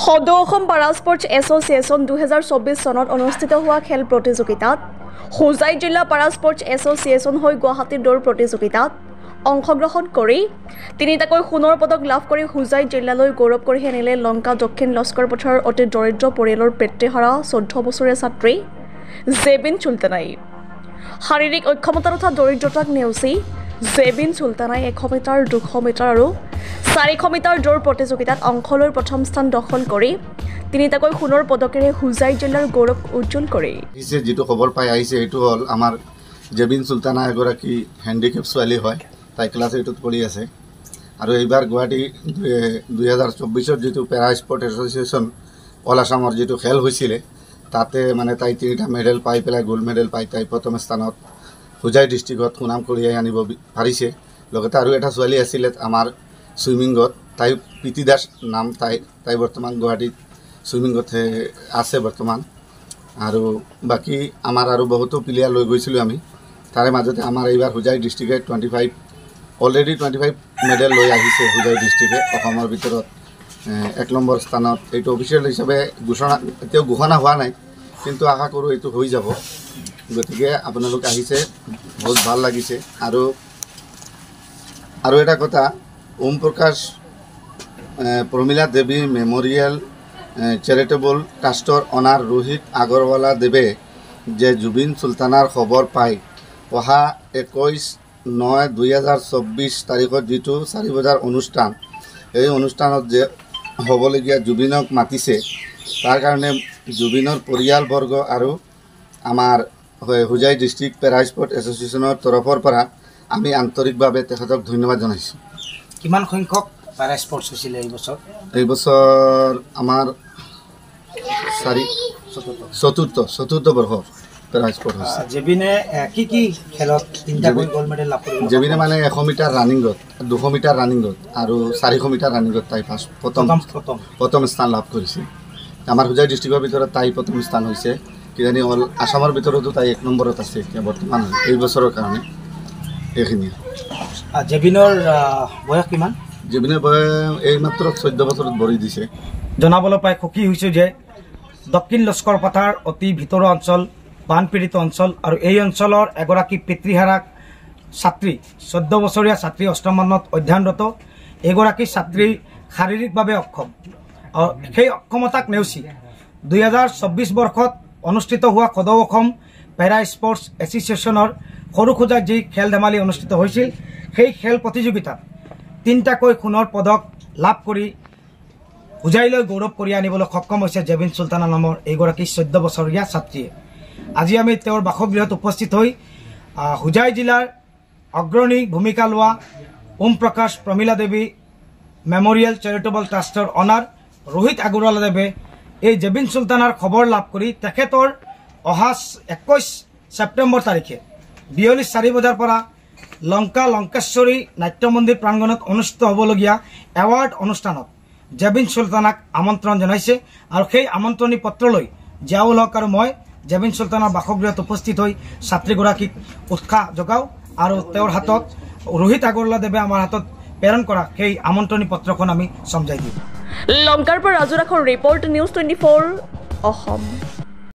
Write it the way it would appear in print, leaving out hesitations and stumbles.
সদৌ অসম পাৰা sports association 2024 চনত অনুষ্ঠিত হোৱা খেল প্ৰতিযোগিতাত হোজাই জিলা পাৰা স্পৰ্টছ এছ'চিয়েশ্যন হৈ গুৱাহাটী দৌৰ প্ৰতিযোগিতাত অংশগ্ৰহণ কৰি তিনিটাকৈ সোণৰ পদক লাভ কৰি হোজাই জিলালৈ গৌৰৱ কঢ়িয়াই আনিলে লংকা দক্ষিণ লস্কৰ পথাৰৰ অতি দৰিদ্ৰ পৰিয়ালৰ পিতৃহাৰা 14 বছৰীয়া ছাত্ৰী জেবিন চুলতানাই। শাৰীৰিক অক্ষমতা তথা দৰিদ্ৰতাক নেওচি জেবিন চুলতানাই 100 মিটাৰ 200 মিটাৰ আৰু 400 মিটাৰ দৌৰ প্ৰতিযোগিতাত অংশ লৈ প্ৰথম স্থান দখল কৰি তিনিটাকৈ সোণৰ পদকেৰে হোজাই জিলাৰ গৌৰৱ উজ্জ্বল কৰে। যেটো খবৰ পাই আহিছে এইটো হ'ল আমাৰ জেবিন চুলতানা এগৰাকী হেণ্ডিকেপ ছোৱালী হয়, তাই ক্লাছ 8ত পঢ়ি আছে আৰু এইবাৰ গুৱাহাটী 2024ত যেটো পেৰা স্পৰ্ট এছ'চিয়েশ্যন অল আসামৰ যেটো খেল হৈছিলে তাতে মানে তাই 3টা মেডেল পাই পেলাই গোল্ড মেডেল পাই তাই প্ৰথম স্থানত হোজাই ডিষ্ট্ৰিক্টত সুনাম কঢ়িয়াই আনিব পাৰিছে। লগতে আৰু এটা ছোৱালী আছিলে আমাৰ সুইমিংত, তাই প্ৰীতি দাস নাম, তাই বৰ্তমান গুৱাহাটীত সুইমিংত আছে বৰ্তমান। আৰু বাকী আমাৰ আৰু বহুতো প্লেয়াৰ লৈ গৈছিলোঁ আমি, তাৰে মাজতে আমাৰ এইবাৰ হোজাই ডিষ্ট্ৰিক্টে 25 মেডেল লৈ আহিছে। হোজাই ডিষ্ট্ৰিক্টে অসমৰ ভিতৰত 1 নম্বৰ স্থানত। এইটো অফিচিয়েল হিচাপে এতিয়াও ঘোষণা হোৱা নাই, কিন্তু আশা কৰোঁ এইটো হৈ যাব। গতিকে আপোনালোক আহিছে, বহুত ভাল লাগিছে। আৰু এটা কথা, ওম প্ৰকাশ প্ৰমীলা দেৱী মেমৰিয়েল চেৰিটেবল ট্ৰাষ্টৰ অনাৰ ৰোহিত আগৰৱালা দেৱে যে জুবিন চুলতানাৰ খবৰ পাই অহা 21/9/2024 তাৰিখত যিটো 4 বজাৰ অনুষ্ঠান, এই অনুষ্ঠানত যে হ'বলগীয়া জুবিনক মাতিছে, তাৰ কাৰণে জুবিনৰ পৰিয়ালবৰ্গ আৰু আমাৰ হোজাই ডিষ্ট্ৰিক্ট পেৰা স্পৰ্ট এছ'চিয়েশ্যনৰ তৰফৰ পৰা আমি আন্তৰিকভাৱে তেখেতক ধন্যবাদ জনাইছোঁ। কিমান সংখ্যক পেৰা স্পৰ্টছ হৈছিলে এই বছৰ? এই বছৰ আমাৰ চতুৰ্থ বৰ্ষৰ পেৰা স্পৰ্ট হৈছে। জেবিনে কি খেলত 3টা গোল্ড মেডেল লাভ কৰিলে? জেবিনে মানে 100 মিটাৰ ৰানিঙত, 200 মিটাৰ ৰানিঙত আৰু 400 মিটাৰ ৰানিঙত তাই প্ৰথম স্থান লাভ কৰিছে। আমাৰ হোজাই ডিষ্ট্ৰিক্টৰ ভিতৰত তাই প্ৰথম স্থান হৈছে। কিজানি অল আসামৰ ভিতৰতো তাই 1 নম্বৰত আছে এতিয়া বৰ্তমান এই বছৰৰ কাৰণে। এইখিনিয়ে। জেবিনৰ বয়স কিমান? জেবিনৰ বয়স এইমাত্ৰ 14 বছৰত ভৰি দিছে। জনাবলৈ পাই সুখী হৈছোঁ যে দক্ষিণ লস্কৰ পথাৰ অতি ভিতৰুৱা অঞ্চল, বানপীড়িত অঞ্চল আৰু এই অঞ্চলৰ এগৰাকী পিতৃহাৰা ছাত্ৰী, 14 বছৰীয়া ছাত্ৰী, 8ম মানত অধ্যয়নৰত। এগৰাকী ছাত্ৰী শাৰীৰিকভাৱে অক্ষম আৰু সেই অক্ষমতাক নেওচি 2024 বৰ্ষত অনুষ্ঠিত হোৱা সদৌ অসম পেৰা স্পৰ্টছ এছ'চিয়েশ্যনৰ সৰুসজাইত যি খেল ধেমালি অনুষ্ঠিত হৈছিল, সেই খেল প্ৰতিযোগিতাত 3টাকৈ সোণৰ পদক লাভ কৰি হোজাইলৈ গৌৰৱ কৰি আনিবলৈ সক্ষম হৈছে জেবিন চুলতানা নামৰ এইগৰাকী 14 বছৰীয়া ছাত্ৰীয়ে। আজি আমি তেওঁৰ বাসগৃহত উপস্থিত হৈ হোজাই জিলাৰ অগ্ৰণী ভূমিকা লোৱা ওম প্ৰকাশ প্ৰমীলা দেৱী মেমৰিয়েল চেৰিটেবল ট্ৰাষ্টৰ অনাৰ ৰোহিত আগৰৱালা দেৱে এই জেবিন চুলতানাৰ খবৰ লাভ কৰি তেখেতৰ অহা 21 ছেপ্টেম্বৰ তাৰিখে বিয়লি 4 বজাৰ পৰা লংকেশ্বৰী নাট্য মন্দিৰ প্ৰাংগণত অনুষ্ঠিত হ'বলগীয়া এৱাৰ্ড অনুষ্ঠানত জেবিন চুলতানাক আমন্ত্ৰণ জনাইছে। আৰু সেই আমন্ত্ৰণী পত্ৰলৈ জিয়াউল হক আৰু মই জেবিন চুলতানাৰ বাসগৃহত উপস্থিত হৈ ছাত্ৰীগৰাকীক উৎসাহ যোগাওঁ আৰু তেওঁৰ হাতত ৰোহিত আগৰৱালা দেৱে আমাৰ হাতত প্ৰেৰণ কৰা সেই আমন্ত্ৰণী পত্ৰখন আমি চমজাই দিওঁ। লংকাৰ পৰা ৰাজু ৰাখৰ ৰিপৰ্ট, নিউজ 24 অসম।